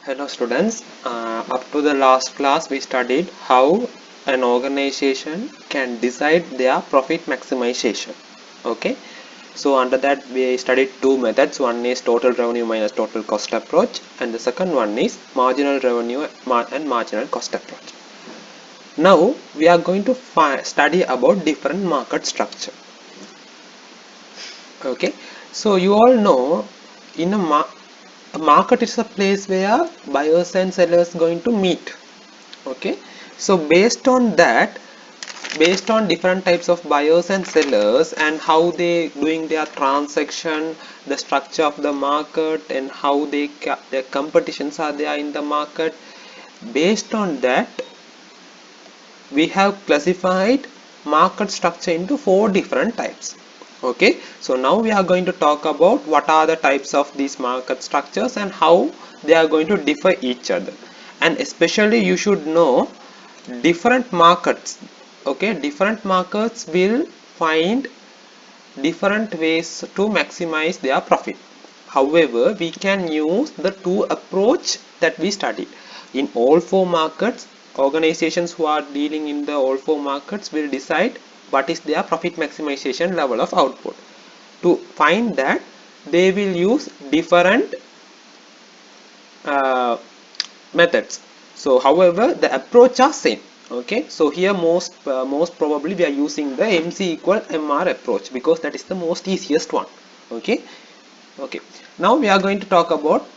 Hello students, up to the last class we studied how an organization can decide their profit maximization. Okay, so under that we studied two methods. One is total revenue minus total cost approach, and the second one is marginal revenue and marginal cost approach. Now we are going to study about different market structure. Okay, so you all know in a market is a place where buyers and sellers going to meet. Okay, so based on different types of buyers and sellers and how they doing their transaction, the structure of the market, and how their competitions are there in the market, based on that we have classified market structure into four different types. Okay, so now we are going to talk about what are the types of these market structures and how they are going to differ each other. And especially you should know different markets. Okay, different markets will find different ways to maximize their profit. However, we can use the two approach that we studied. In all four markets, organizations who are dealing in the all four markets will decide what is their profit maximization level of output. To find that, they will use different uh, methods. So however, the approach are same. Okay, so here most probably we are using the MC equal MR approach because that is the most easiest one. Okay, okay, now we are going to talk about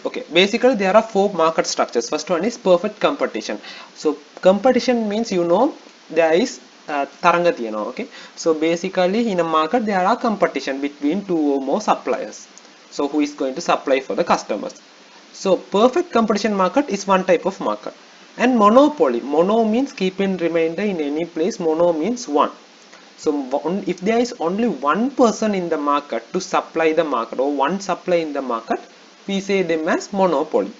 okay, basically there are four market structures. First one is perfect competition. So competition means, you know, there is tarangati, you know. Okay, so basically in a market there are competition between two or more suppliers, so who is going to supply for the customers. So perfect competition market is one type of market. And monopoly, mono means keep in remainder in any place, mono means one. So if there is only one person in the market to supply the market, or one supply in the market, we say them as monopoly.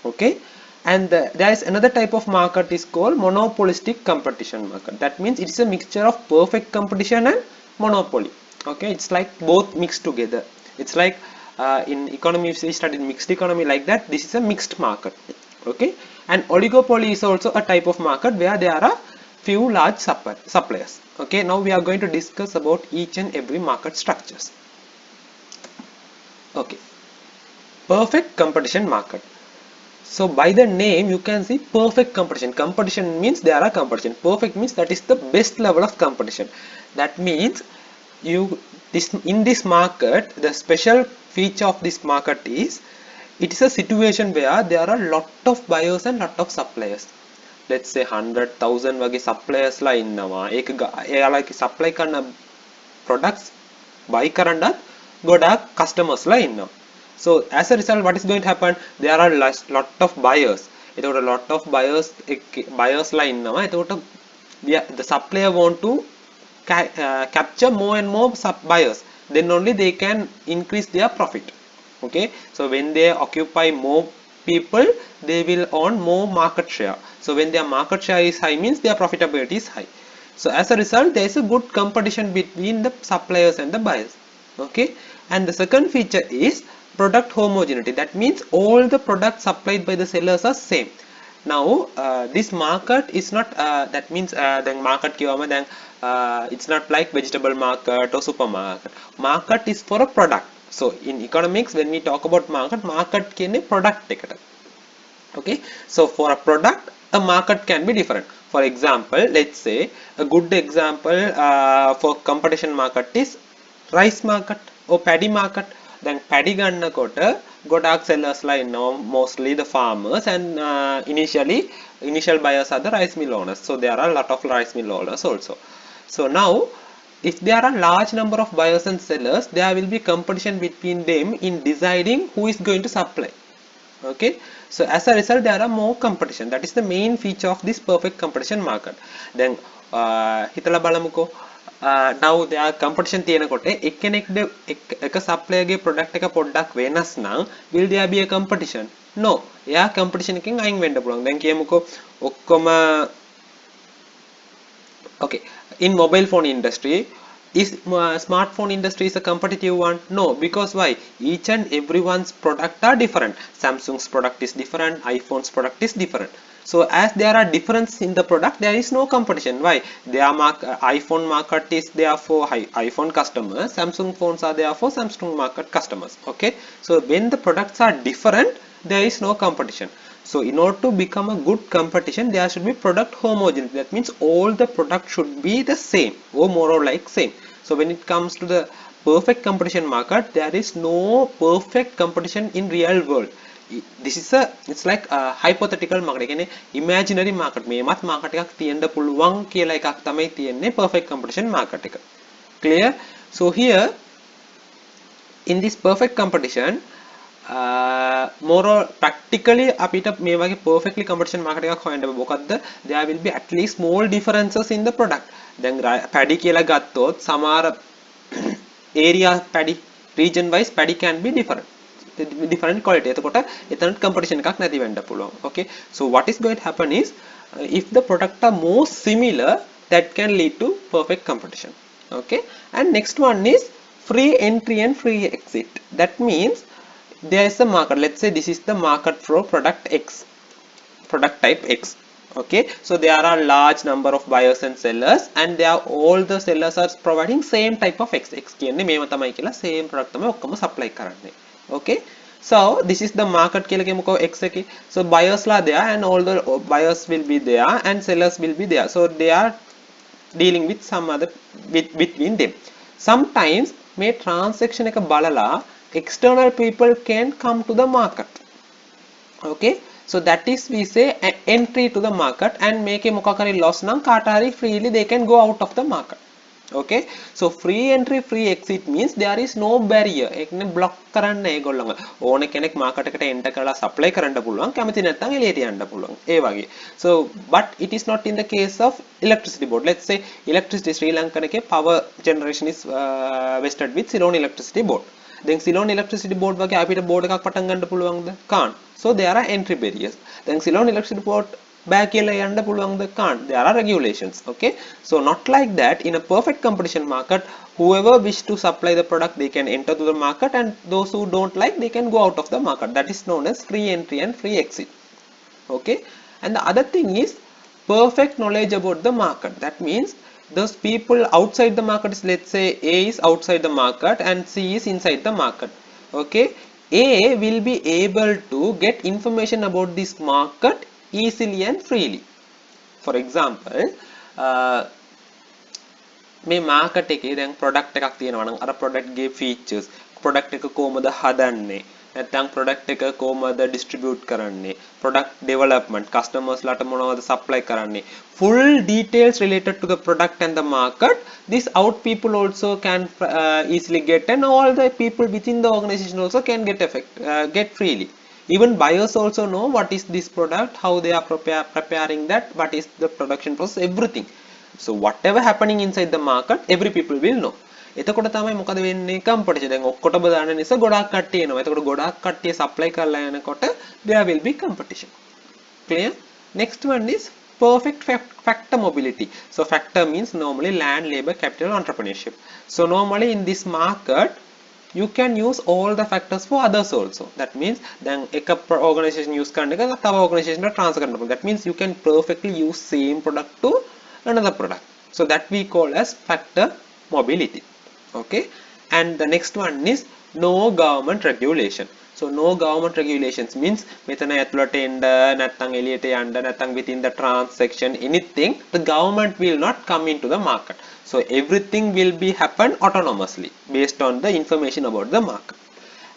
Okay, and there is another type of market is called monopolistic competition market. That means it's a mixture of perfect competition and monopoly. Okay, it's like both mixed together. It's like in economy, if we studied mixed economy like that, this is a mixed market. Okay, and oligopoly is also a type of market where there are few large suppliers. Okay, now we are going to discuss about each and every market structures. Okay, perfect competition market. So by the name you can see perfect competition. Competition means there are competition. Perfect means that is the best level of competition. That means you this in this market, the special feature of this market is it is a situation where there are lot of buyers and lot of suppliers. Let's say 100,000 වගේ suppliers ලා ඉන්නවා. ඒක එයාලා supply කරන products buy කරන්නත් ගොඩාක් customers ලා ඉන්නවා. So as a result, what is going to happen? There are lot of buyers. එතකොට lot of buyers ලා ඉන්නවා. එතකොට the supplier want to capture more and more buyers. Then only they can increase their profit. Okay, so when they occupy more people, they will earn more market share. So when their market share is high, means their profitability is high. So as a result, there is a good competition between the suppliers and the buyers. Okay, and the second feature is product homogeneity. That means all the products supplied by the sellers are same. Now this market is not that means the market then it's not like vegetable market or supermarket. Market is for a product. So in economics, when we talk about market කියන්නේ product එකට. Okay, so for a product a market can be different. For example, let's say a good example for competition market is rice market or paddy market. Then paddy ගන්නකොට ගොඩාක් sellers ලා ඉන්නවා, mostly the farmers, and initial buyers are the rice mill owners. So there are a lot of rice mill owners also. So now if there are large number of buyers and sellers, there will be competition between them in deciding who is going to supply. Okay, so as a result there are more competition. That is the main feature of this perfect competition market. Then හිතලා බලමුකෝ, now there are competition තියෙනකොට එක්කෙනෙක්ගේ එක supplier ගේ product එක පොඩ්ඩක් වෙනස් නම් will there be a competition? No, එයා competition එකෙන් අයින් වෙන්න පුළුවන්. දැන් කියමුකෝ ඔක්කොම okay, in mobile phone industry Is smartphone industry is a competitive one? No, because why? Each and everyone's product are different. Samsung's product is different, iPhone's product is different. So as there are difference in the product, there is no competition. Why? Their iPhone market is there for iPhone customers, Samsung phones are there for Samsung market customers. Okay, so when the products are different, there is no competition. So in order to become a good competition, there should be product homogeneity. That means all the product should be the same or more or like same. So when it comes to the perfect competition market, there is no perfect competition in real world. This is a, it's like a hypothetical market. කියන්නේ imaginary market. මේවත් market එකක් තියෙන්න පුළුවන් කියලා එකක් තමයි තියෙන්නේ perfect competition market එක. Clear? So here in this perfect competition, more or practically අපිට මේ වගේ perfectly competition market එකක් හොයන්න බෑ. මොකද්ද? There will be at least small differences in the product. දැන් paddy කියලා ගත්තොත් සමහර area paddy region wise paddy can be different quality. එතකොට එතන competition එකක් නැති වෙන්න පුළුවන්. Okay, so what is going to happen is if the product are more similar, that can lead to perfect competition. Okay, and next one is free entry and free exit. That means there is a market. Let's say this is the market for product X, product type X. Okay, so there are large number of buyers and sellers, and they are all the sellers are providing same type of X. X කියන්නේ මේව තමයි කියලා same product තමයි ඔක්කොම supply කරන්නේ. Okay, so this is the market කියලා කියමුකෝ X එකේ. So buyers ලා there and all the buyers will be there and sellers will be there. So they are dealing with some other between them. Sometimes මේ transaction එක බලලා external people can come to the market. Okay, so that is we say an entry to the market, and make a මොකක් හරි loss නම් කාට හරි freely they can go out of the market. Okay, so free entry free exit means there is no barrier. ඒක නේ block කරන්න ඒගොල්ලන්ව ඕන කෙනෙක් market එකට enter කරලා supply කරන්න පුළුවන්, කැමති නැත්නම් එළියට යන්න පුළුවන් ඒ වගේ. So but it is not in the case of electricity board. Let's say electricity Sri Lanka එකේ power generation is vested with Ceylon electricity board. Then Ceylon electricity board වගේ අපිට board එකක් පටන් ගන්න පුළුවන්ද? Can't. So there are entry barriers. Then Ceylon electricity board back කියලා යන්න පුළුවන්ද? Can't. There are regulations. Okay, so not like that. In a perfect competition market, whoever wish to supply the product, they can enter to the market, and those who don't like, they can go out of the market. That is known as free entry and free exit. Okay, and the other thing is perfect knowledge about the market. That means those people outside the market is, let's say A is outside the market and C is inside the market. Okay, A will be able to get information about this market easily and freely. For example, මේ market එකේ දැන් product එකක් තියෙනවා නම් අර product ගේ features, product එක කොහොමද හදන්නේ, නැත්නම් product එක කොහොමද distribute කරන්නේ, product development, customers ලාට මොනවද supply කරන්නේ, full details related to the product and the market, this out people also can easily get, and all the people within the organization also can get freely. Even buyers also know what is this product, how they are preparing that, what is the production process, everything. So whatever happening inside the market, every people will know. එතකොට තමයි මොකද වෙන්නේ? competition. දැන් ඔක්කොටම දාන නිසා ගොඩාක් කට්ටිය එනවා. එතකොට ගොඩාක් කට්ටිය supply කරලා යනකොට there will be competition. Clear? Next one is perfect factor mobility. So factor means normally land, labor, capital, entrepreneurship. So normally in this market, you can use all the factors for others also. That means then එක organization use කරන එක තව organization එකට transfer කරන්න පුළුවන්. That means you can perfectly use same product to another product. So that we call as factor mobility. Okay, and the next one is no government regulation. So no government regulations means මෙතන ඇතුළට එන්න නැත්නම් එළියට යන්න නැත්නම් within the transaction anything, the government will not come into the market. So everything will be happen autonomously based on the information about the market.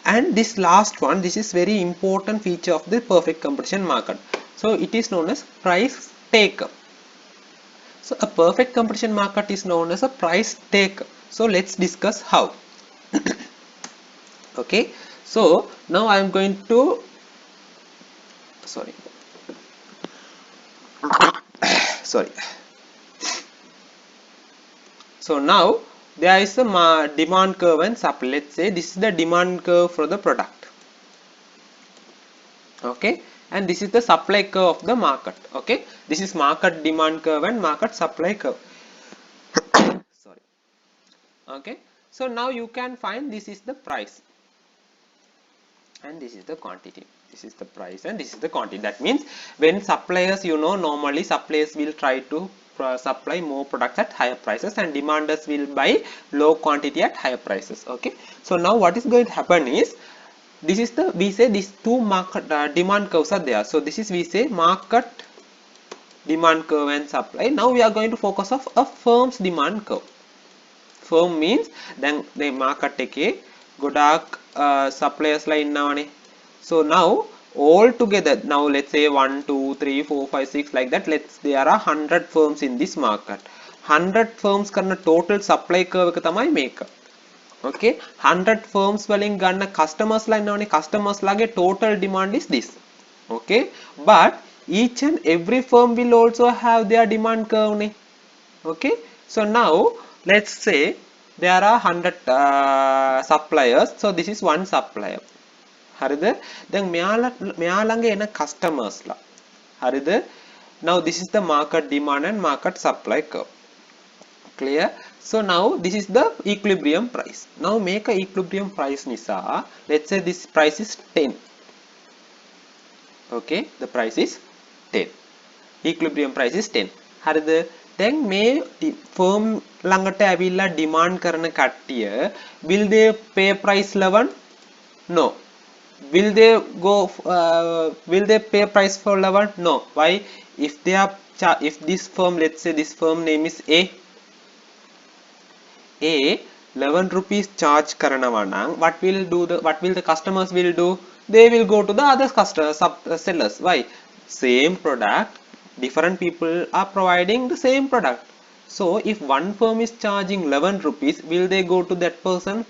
And this last one, this is very important feature of the perfect competition market. So it is known as price taker. So a perfect competition market is known as a price taker. So let's discuss how. Okay, so now I am going to sorry so now there is a demand curve and supply. Let's say this is the demand curve for the product. Okay, and this is the supply curve of the market. Okay, this is market demand curve and market supply curve. Sorry. Okay, so now you can find this is the price and this is the quantity. This is the price and this is the quantity. That means when suppliers, normally suppliers will try to supply more products at higher prices and demanders will buy low quantity at higher prices. Okay, so now what is going to happen is, this is the, we say these two market demand curves are there. So this is, we say, market demand curve and supply. Now we are going to focus of a firm's demand curve. Firm means then the market එකේ ගොඩාක් suppliers ලා ඉන්නවනේ. So now all together, now let's say 1 2 3 4 5 6 like that, there are 100 firms in this market. 100 firms කරන total supply curve එක තමයි මේක. Okay, 100 firms වලින් ගන්න customers ලා ඉන්නවනේ. customers ලාගේ total demand is this. Okay, but each and every firm will also have their demand curve නේ. Okay, so now let's say there are 100 suppliers. So this is one supplier. හරිද? දැන් මෙයා ළඟ එන customers ලා. හරිද? Now this is the market demand and market supply curve. Clear? So now this is the equilibrium price. Now make a equilibrium price නිසා, let's say this price is 10. Okay, the price is 10. Equilibrium price is 10. හරිද? දැන් මේ firm ළඟට ඇවිල්ලා demand කරන කට්ටිය, will they pay price 11? No. Will they pay price for 11? No. Why? If this firm, let's say this firm name is A 11 rupees charge කරනවා නම්, what will the customers will do? They will go to the other sellers. Why? Same product, different people are providing the same product. So if one firm is charging 11 rupees, will they go to that person?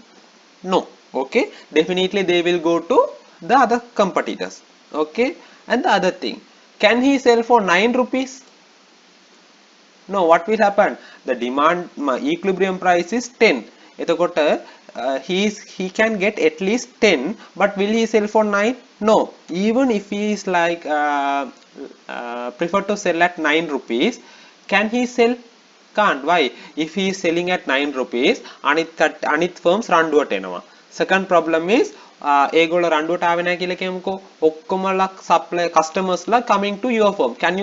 No. Okay, definitely they will go to the other competitors. Okay, and the other thing, can he sell for 9 rupees? No. What will happen? The demand equilibrium price is 10. එතකොට he can get at least 10, but will he sell for 9? No. Even if he is like prefer to sell at 9 rupees, can he sell? Can't. Why? If he is selling at 9 rupees, anit firms රණ්ඩුවට එනවා. Second problem is, ඒගොල්ලෝ රණ්ඩුවට ආවේ නැහැ කියලා කියමුකෝ. ඔක්කොමලා supply customers ලා coming to your firm. Can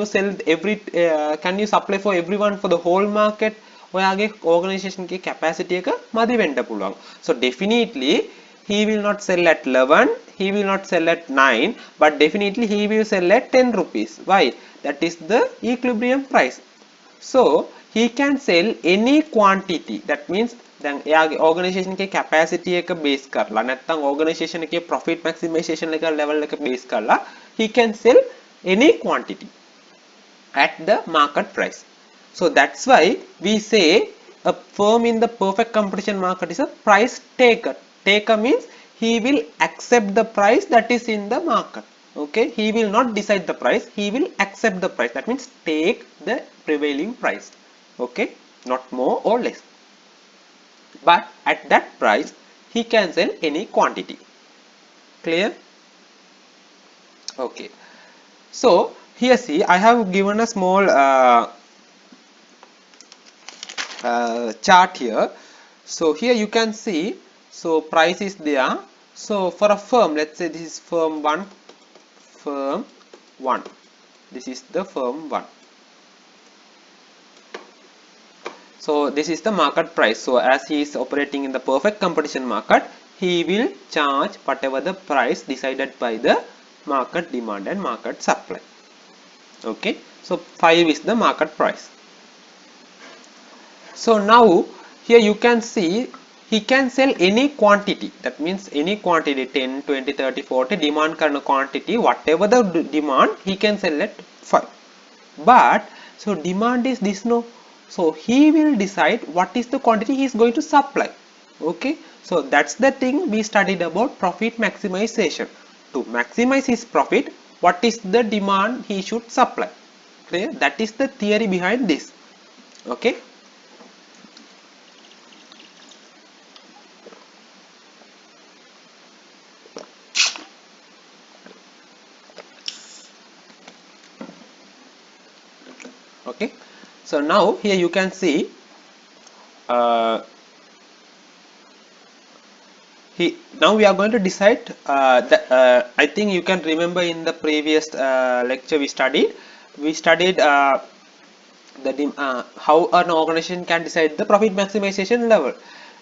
you supply for everyone for the whole market? ඔයාගේ organization එකේ capacity එක මදි වෙන්න පුළුවන්. So definitely he will not sell at 11, he will not sell at 9, but definitely he will sell at 10 rupees. Why? That is the equilibrium price. So he can sell any quantity. That means then එයාගේ organization එකේ capacity එක base කරලා නැත්නම් organization එකේ profit maximization එක level එක base කරලා he can sell any quantity at the market price. So that's why we say a firm in the perfect competition market is a price taker. Taker means he will accept the price that is in the market. Okay, he will not decide the price, he will accept the price. That means take the prevailing price. Okay, not more or less, but at that price he can sell any quantity. Clear? Okay, so here see, I have given a small chart here. So here you can see, so price is there. So for a firm, let's say this is firm 1, this is the firm 1. So this is the market price. So as he is operating in the perfect competition market, he will charge whatever the price decided by the market demand and market supply. Okay, so 5 is the market price. So now here you can see he can sell any quantity. That means any quantity, 10 20 30 40 demand karna quantity, whatever the demand he can sell at 5. But so demand is this, no. So he will decide what is the quantity he is going to supply. Okay, so that's the thing we studied about profit maximization. To maximize his profit, what is the demand he should supply? Clear? That is the theory behind this. Okay, okay, so now here you can see now we are going to decide I think you can remember in the previous lecture we studied how an organization can decide the profit maximization level.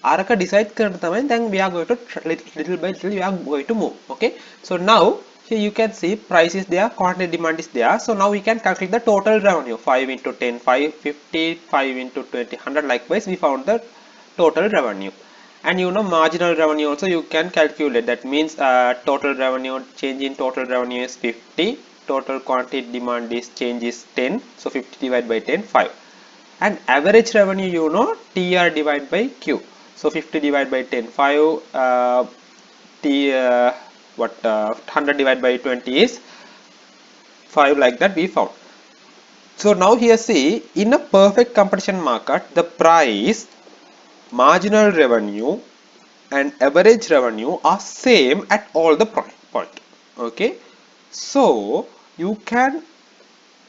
Araka decide කරන තමයි then we are going to little by little we are going to move. Okay, so now here you can see price is there, quantity demand is there, so now we can calculate the total revenue. 5 into 10 5 50, 5 into 20 100, likewise we found the total revenue. And you know marginal revenue also you can calculate. That means total revenue, change in total revenue is 50, total quantity demand is change is 10, so 50 divided by 10 5. And average revenue, you know, TR divided by Q, so 50 divided by 10 5, T 100 divided by 20 is 5, like that we found. So now here see, in a perfect competition market, the price, marginal revenue and average revenue are same at all the point. Okay, so you can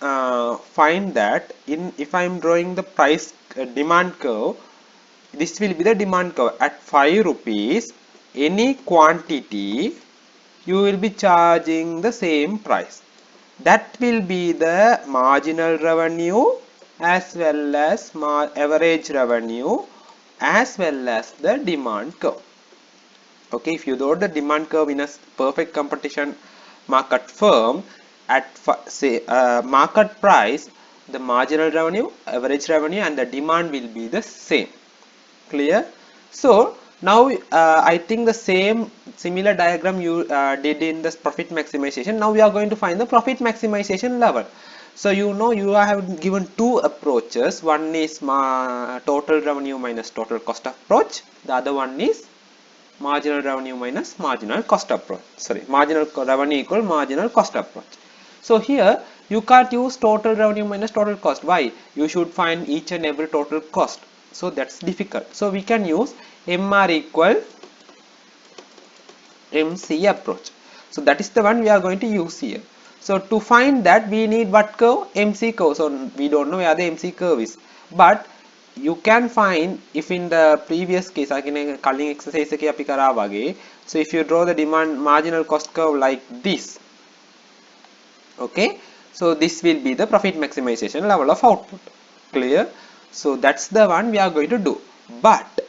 find that if I am drawing the price demand curve, this will be the demand curve. At 5 rupees any quantity you will be charging the same price. That will be the marginal revenue as well as average revenue as well as the demand curve. Okay, if you draw the demand curve in a perfect competition market firm, at say market price, the marginal revenue, average revenue and the demand will be the same. Clear? So now I think the similar diagram you did in this profit maximization. Now we are going to find the profit maximization level. So you know you have given two approaches. One is total revenue minus total cost approach. The other one is marginal revenue minus marginal cost approach. Sorry, marginal revenue equal marginal cost approach. So here you can't use total revenue minus total cost. Why? You should find each and every total cost. So that's difficult. So we can use MR equal MC approach. So that is the one we are going to use here. So to find that we need what curve? MC curve. So we don't know where the MC curve is. But you can find, if in the previous case, calling exercise, so if you draw the demand marginal cost curve like this, okay, so this will be the profit maximization level of output. Clear? So that's the one we are going to do. But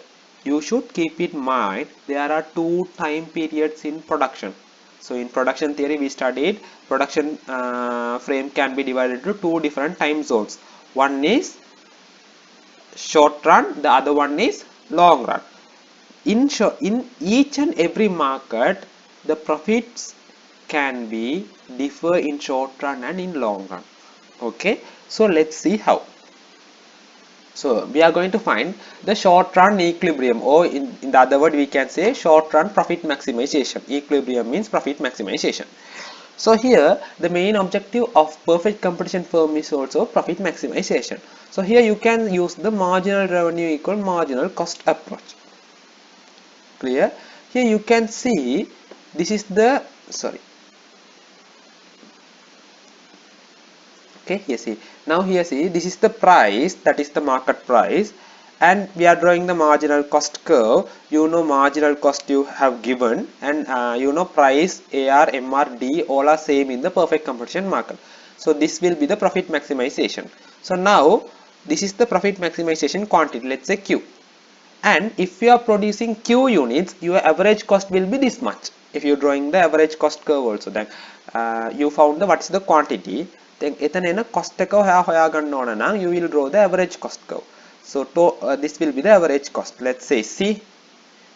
you should keep in mind there are two time periods in production. So in production theory we studied production frame can be divided into two different time zones. One is short run, the other one is long run. In each and every market the profits can be differ in short run and in long run. Okay, so let's see how. So we are going to find the short run equilibrium, or in the other word we can say short run profit maximization. Equilibrium means profit maximization. So here the main objective of perfect competition firm is also profit maximization. So here you can use the marginal revenue equal marginal cost approach. Clear? Here you can see this is the okay, here see, now here see this is the price, that is the market price, and we are drawing the marginal cost curve. You know marginal cost you have given, and you know price AR MR D all are same in the perfect competition market. So this will be the profit maximization. So now this is the profit maximization quantity, let's say Q, and if you are producing Q units your average cost will be this much. If you are drawing the average cost curve also, then you found the what is the quantity, then එතන cost එක හොයා ගන්න ඕන නම් you will draw the average cost curve. So this will be the average cost, let's say C.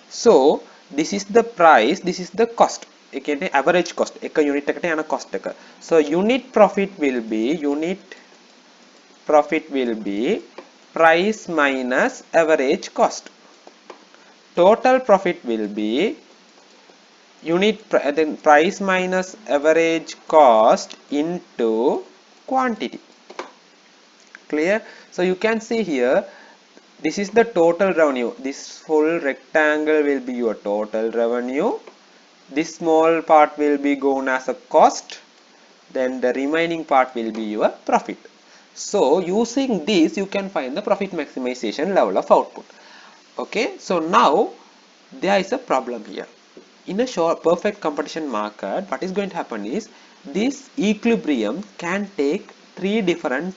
So this is the price, this is the cost, ඒ කියන්නේ average cost එක unit එකට යන cost එක. So unit profit will be price minus average cost. Total profit will be then price minus average cost into quantity. Clear? So you can see here this is the total revenue. This full rectangle will be your total revenue. This small part will be gone as a cost. Then the remaining part will be your profit. So using this you can find the profit maximization level of output. Okay, so now there is a problem here. in a short perfect competition market, what is going to happen is this equilibrium can take three different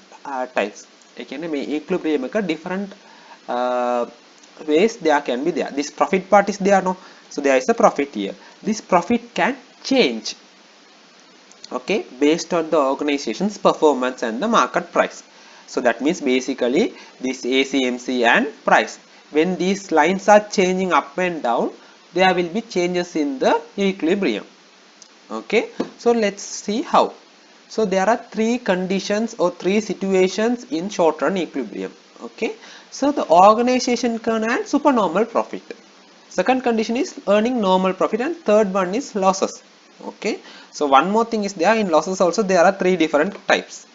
types. Again, equilibrium different ways there can be there. This profit part is there, no? So there is a profit here. This profit can change, okay, based on the organization's performance and the market price. So that means basically this ACMC and price, when these lines are changing up and down, there will be changes in the equilibrium. Okay, so let's see how. So there are three conditions or three situations in short run equilibrium. Okay, so the organization can earn supernormal profit. Second condition is earning normal profit, and third one is losses. Okay, so one more thing is there. In losses also there are three different types.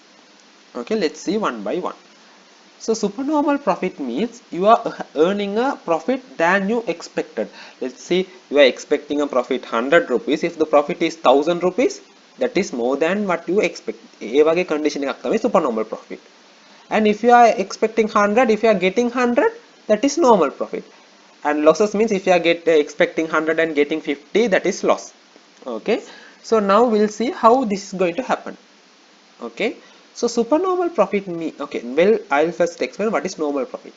Okay, let's see one by one. So supernormal profit means you are earning a profit than you expected. Let's see, you are expecting a profit 100 rupees. If the profit is 1000 rupees, that is more than what you expect. ඒ වගේ condition එකක් තමයි supernormal profit. And if you are expecting 100, if you are getting 100, that is normal profit. And losses means if you are expecting 100 and getting 50, that is loss. Okay, so now we'll see how this is going to happen. Okay, so supernormal profit okay, well, I'll first explain what is normal profit.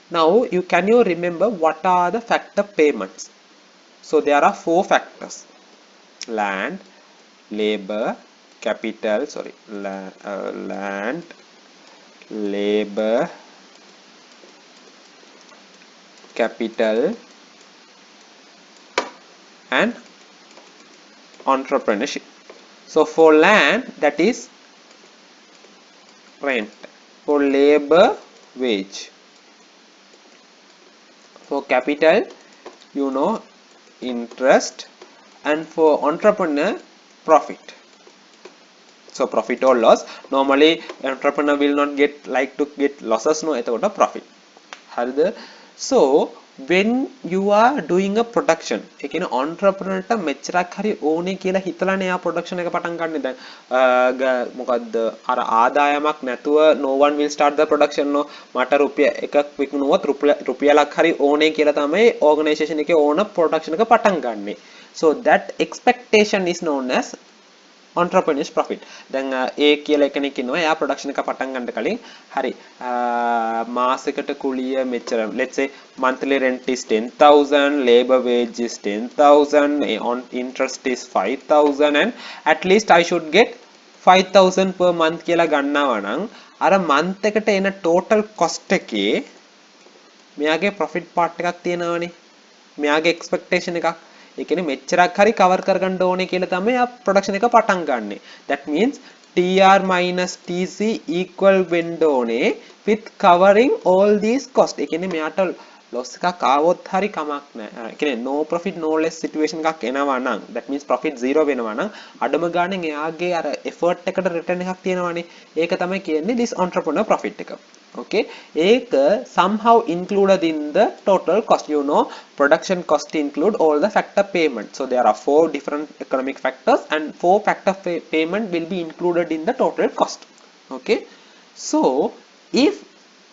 Now you remember what are the factor payments. So there are four factors: land, labor, capital, land, labor, capital, and entrepreneurship. So for land, that is rent. For labor, wage. For capital, interest. And for entrepreneur, profit. So profit or loss. Normally entrepreneur will not get losses, no, eතකොට profit. හරිද? So when you are doing a production, ඒ කියන්නේ entrepreneur ට මෙච්චරක් හරි ඕනේ කියලා හිතලානේ එයා production එක පටන් ගන්න. දැන් මොකද්ද අර ආදායමක් නැතුව no one will start the production, no. මට රුපියල් එකක් විකුණුවොත් රුපියලක් හරි ඕනේ කියලා තමයි organization එකේ ඕන production එක පටන් ගන්නෙ. So that expectation is known as entrepreneur's profit. දැන් A කියලා එකෙක් ඉන්නවා, එයා production එක පටන් ගන්න කලින් හරි මාසෙකට කුලිය මෙච්චර, let's say monthly rent is 10,000, labor wage is 10,000, on interest is 5,000, and at least I should get 5,000 per month කියලා ගන්නවා නම් අර month එකට එන total cost එකේ මෙයාගේ profit part එකක් තියෙනවානේ, මෙයාගේ expectation එකක්. ඒ කියන්නේ මෙච්චරක් හරි cover කරගන්න ඕනේ කියලා තමයි ආ production එක පටන් ගන්නෙ. That means TR minus TC equal වෙන්න ඕනේ with covering all these costs. ඒ කියන්නේ මෙයාට loss එකක් ආවොත් හරි කමක් නැහැ. ඒ කියන්නේ no profit no loss situation එකක් එනවා නම්, that means profit 0 වෙනවා නම් අඩම ගානේ එයාගේ අර effort එකට return එකක් තියෙනවානේ. ඒක තමයි කියන්නේ this entrepreneur profit එක. Okay, ඒක somehow included in the total cost. Production cost include all the factor payment. So there are four different economic factors, and four factor payment will be included in the total cost. Okay, so if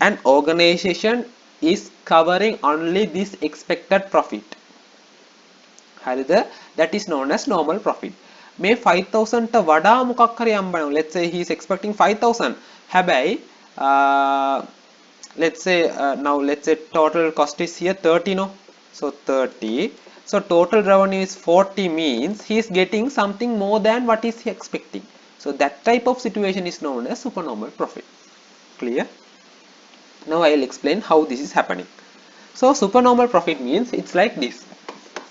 an organization is covering only this expected profit, that is known as normal profit. May 5,000 ට වඩා මොකක් හරි හම්බ වෙනවා. Let's say he is expecting 5,000. හැබැයි let's say total cost is here 30, no. So 30, so total revenue is 40, means he is getting something more than what is he expecting. So that type of situation is known as supernormal profit. Clear? Now I will explain how this is happening. So supernormal profit means it's like this.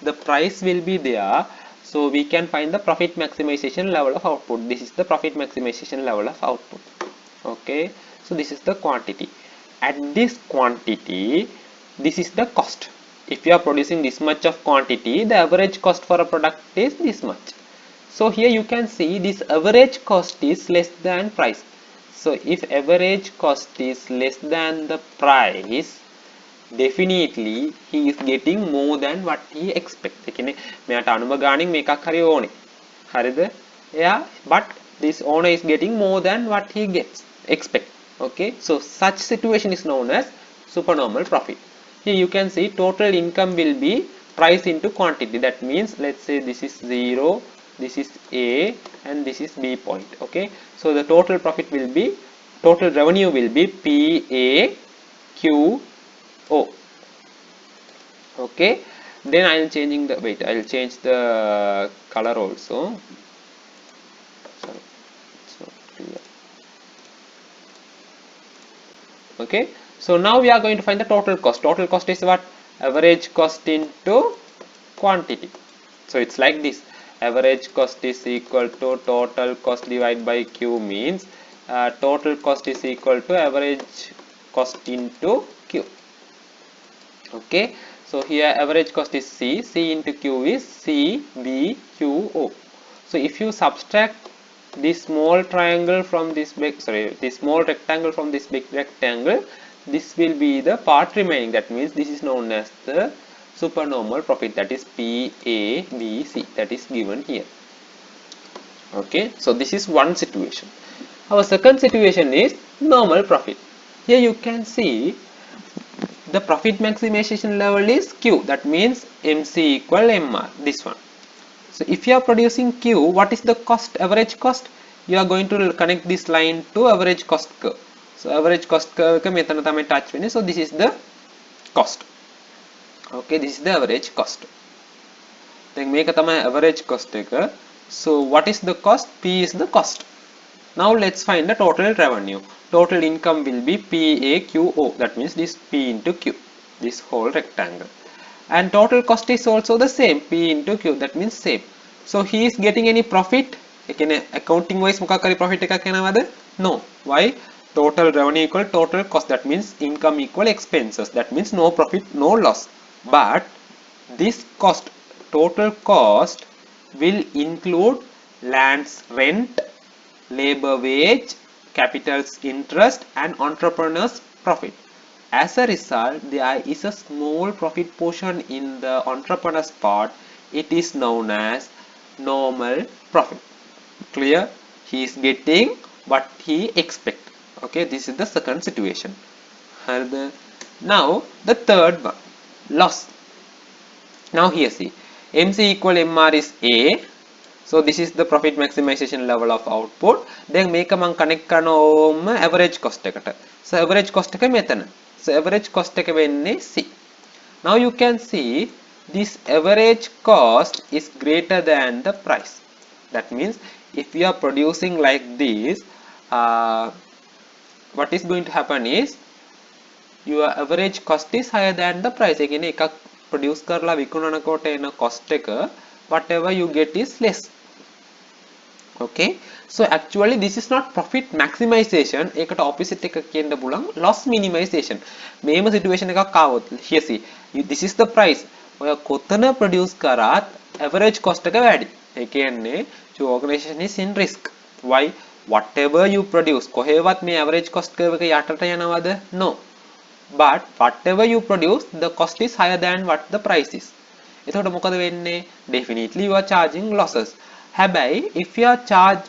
The price will be there, so we can find the profit maximization level of output. This is the profit maximization level of output. Okay, so this is the quantity. At this quantity, this is the cost. If you are producing this much of quantity, the average cost for a product is this much. So here you can see this average cost is less than price. So if average cost is less than the price, definitely he is getting more than what he expects. ඒ කියන්නේ මෙයාට අනුම ගාණින් මේකක් හරි ඕනේ. හරිද? Yeah, but this owner is getting more than what he expect. Okay, so such situation is known as supernormal profit. Here you can see total income will be price into quantity. That means let's say this is 0, this is A, and this is B point. Okay, so the total profit will be, total revenue will be PAQO. Okay, then I am changing the, wait, I will change the color also. Sorry, it's not clear. Okay, so now we are going to find the total cost. Total cost is what? Average cost into quantity. So it's like this: average cost is equal to total cost divided by Q, means total cost is equal to average cost into Q. Okay, so here average cost is C, C into Q is CBQO. So if you subtract this small triangle from this big, sorry, this small rectangle from this big rectangle, this will be the part remaining. That means this is known as the supernormal profit, that is PABC, that is given here. Okay, so this is one situation. Our second situation is normal profit. Here you can see the profit maximization level is Q, that means MC equal MR, this one. So if you are producing Q, what is the cost, average cost? You are going to connect this line to average cost curve. So average cost curve ke metana thamai touch වෙන්නේ. So this is the cost. Okay, this is the average cost. Then මේක තමයි average cost එක. So what is the cost? P is the cost. Now let's find the total revenue. Total income will be PAQO, that means this P into Q, this whole rectangle. And total cost is also the same, P into Q, that means same. So he is getting any profit? Accounting wise මොකක් හරි profit එකක් එනවද? No. Why? Total revenue equal total cost, that means income equal expenses, that means no profit, no loss. But this cost, total cost, will include land's rent, labor wage, capital's interest, and entrepreneur's profit. As a result, there is a small profit portion in the entrepreneur's part. It is known as normal profit. Clear? He is getting what he expects. Okay, this is the second situation. Now the third one, loss. Now here see, MC equal MR is A. So this is the profit maximization level of output. Then make a connect karana average cost ekata. So average cost එක මෙතන. So average cost එක වෙන්නේ C. Now you can see this average cost is greater than the price. That means if we are producing like this, what is going to happen is your average cost is higher than the price. Again, එකක් produce කරලා විකුණනකොට එන cost එක, whatever you get is less. Okay, so actually this is not profit maximization, ඒකට opposite එක කියන්න පුළුවන් loss minimization. මේම situation එකක් ආවොත් here see, this is the price. ඔය කොතන produce කරාත් average cost එක වැඩි. ඒ කියන්නේ your organization is in risk. Why? Whatever you produce, කොහෙවත් මේ average cost curve එක යටට යනවද? No. But whatever you produce, the cost is higher than what the price is. එතකොට මොකද වෙන්නේ? Definitely you are charging losses. හැබැයි if you are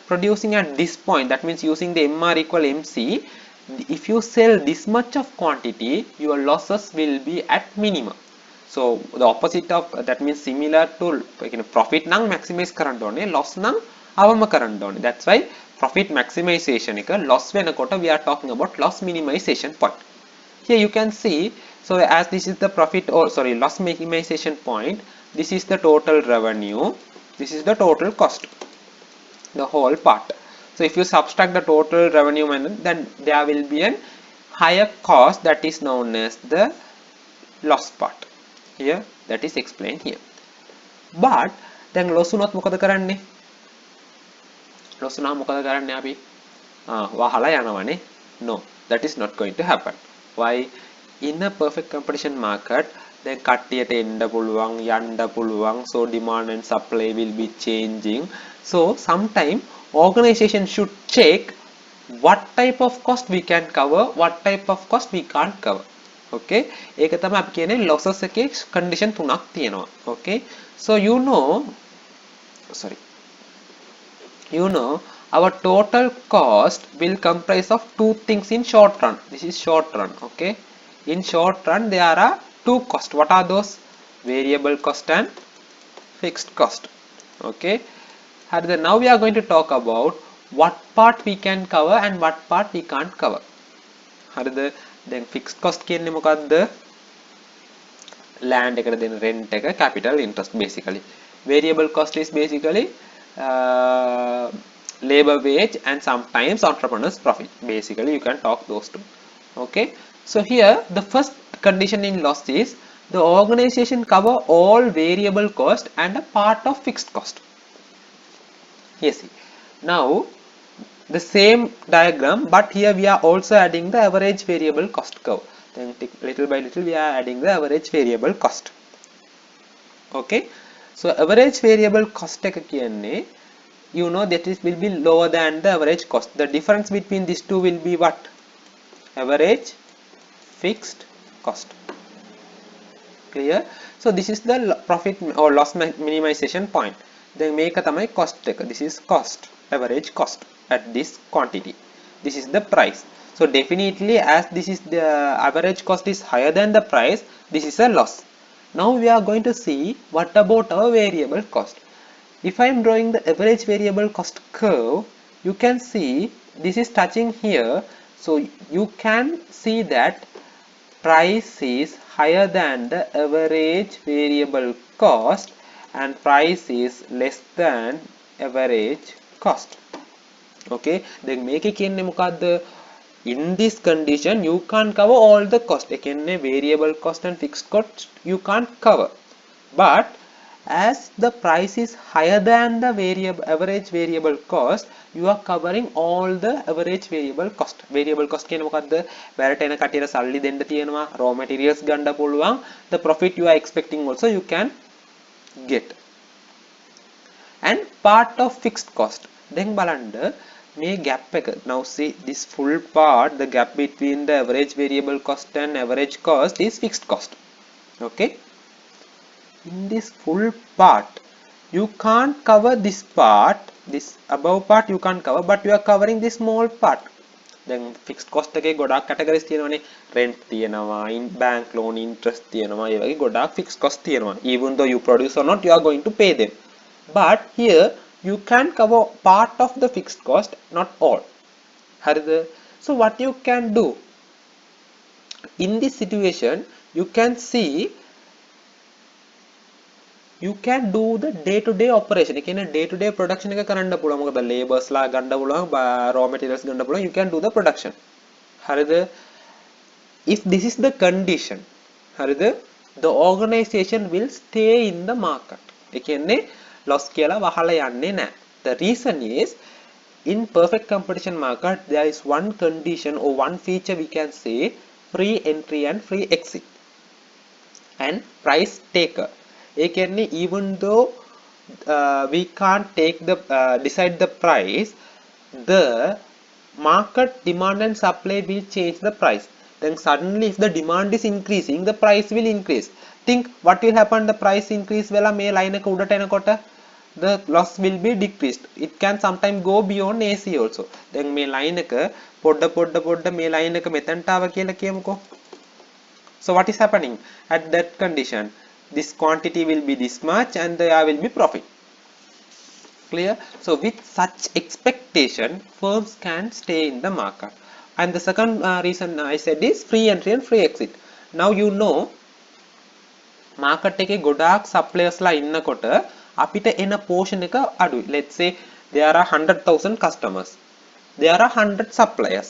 producing at this point, that means using the MR equal MC, if you sell this much of quantity, your losses will be at minimum. So the opposite of that means similar to profit නම් maximize කරන්න ඕනේ, loss නම් අවම කරන්න ඕනේ. That's why profit maximization එක loss වෙනකොට we are talking about loss minimization point. Here you can see, so as this is the profit, or sorry, loss minimization point, this is the total revenue, this is the total cost, the whole part. So if you subtract the total revenue, then there will be a higher cost, that is known as the loss part. Here that is explained here. But then loss උනොත් මොකද කරන්නේ? loss උනා මොකද කරන්නේ අපි? වහලා යනවනේ. No, that is not going to happen. Why? In a perfect competition market, then කට්ටියට එන්න පුළුවන්, යන්න පුළුවන්, so demand and supply will be changing. So sometime organization should check what type of cost we can cover, what type of cost we can't cover. Okay, ඒක තමයි අපි කියන්නේ losses එකේ condition තුනක් තියෙනවා. Okay, so you know our total cost will comprise of two things in short run. This is short run. Okay, in short run there are two costs. What are those? variable cost and fixed cost. Okay, now we are going to talk about what part we can cover and what part we can't cover. Then fixed cost කියන්නේ මොකක්ද? land එකට දෙන rent එක, capital interest basically. Variable cost is basically labor wage and sometimes entrepreneur's profit. Basically you can talk those two. Okay, so here the first condition in loss is the organization cover all variable cost and a part of fixed cost. Yes, now the same diagram, but here we are also adding the average variable cost curve. Then little by little we are adding the average variable cost. Okay, so average variable cost එක කියන්නේ, you know that it will be lower than the average cost. The difference between these two will be what? Average fixed cost. Clear? So this is the profit or loss minimization point. Then මේක තමයි cost එක. This is cost, average cost at this quantity. This is the price. So definitely as this is the average cost is higher than the price, this is a loss. Now we are going to see what about our variable cost. If I am drawing the average variable cost curve, you can see this is touching here. So you can see that price is higher than the average variable cost and price is less than average cost. Okay, then මේක කියන්නේ මොකද්ද? In this condition you can't cover all the cost. Again, variable cost and fixed cost you can't cover, but as the price is higher than the average variable cost, you are covering all the average variable cost. Variable cost කියන්නේ මොකද්ද? වැරට එන කටියට සල්ලි දෙන්න තියෙනවා, raw materials ගන්න පුළුවන්, the profit you are expecting also you can get. And part of fixed cost. Then බලන්න මේ gap එක. Now see this full part, the gap between the average variable cost and average cost is fixed cost. Okay, in this full part you can't cover this part, this above part you can't cover, but you are covering this small part. Then fixed cost එකේ ගොඩාක් categories තියෙනවානේ. Rent තියෙනවා, bank loan interest තියෙනවා, ඒ වගේ ගොඩාක් fixed cost තියෙනවා. Even though you produce or not, you are going to pay them. But here you can cover part of the fixed cost, not all. So what you can do in this situation, you can see you can do the day-to-day operation. ඒ කියන්නේ day-to-day production එක කරන්න පුළුවන්. මොකද laborers ලා ගන්න පුළුවන්, raw materials ගන්න පුළුවන්. You can do the production. If this is the condition, the organization will stay in the market. ඒ කියන්නේ loss කියලා වහලා යන්නේ නැහැ. The reason is, in perfect competition market there is one condition or one feature we can say: free entry and free exit and price taker. ඒ කියන්නේ even though we can't take the decide the price, the market demand and supply will change the price. Then suddenly if the demand is increasing, the price will increase. Think what will happen, the price increase වෙලා මේ line එක උඩට එනකොට the loss will be decreased. It can sometimes go beyond AC also. Then මේ line එක පොඩ මේ line එක මෙතනට ආව කියලා කියමුකෝ. So what is happening at that condition? This quantity will be this much and there will be profit. Clear? So with such expectation, firms can stay in the market. And the second reason I said is free entry and free exit. Now you know market එකේ ගොඩාක් suppliers ලා ඉන්නකොට අපිට එන portion එක අඩුයි. Let's say there are 100,000 customers, there are 100 suppliers.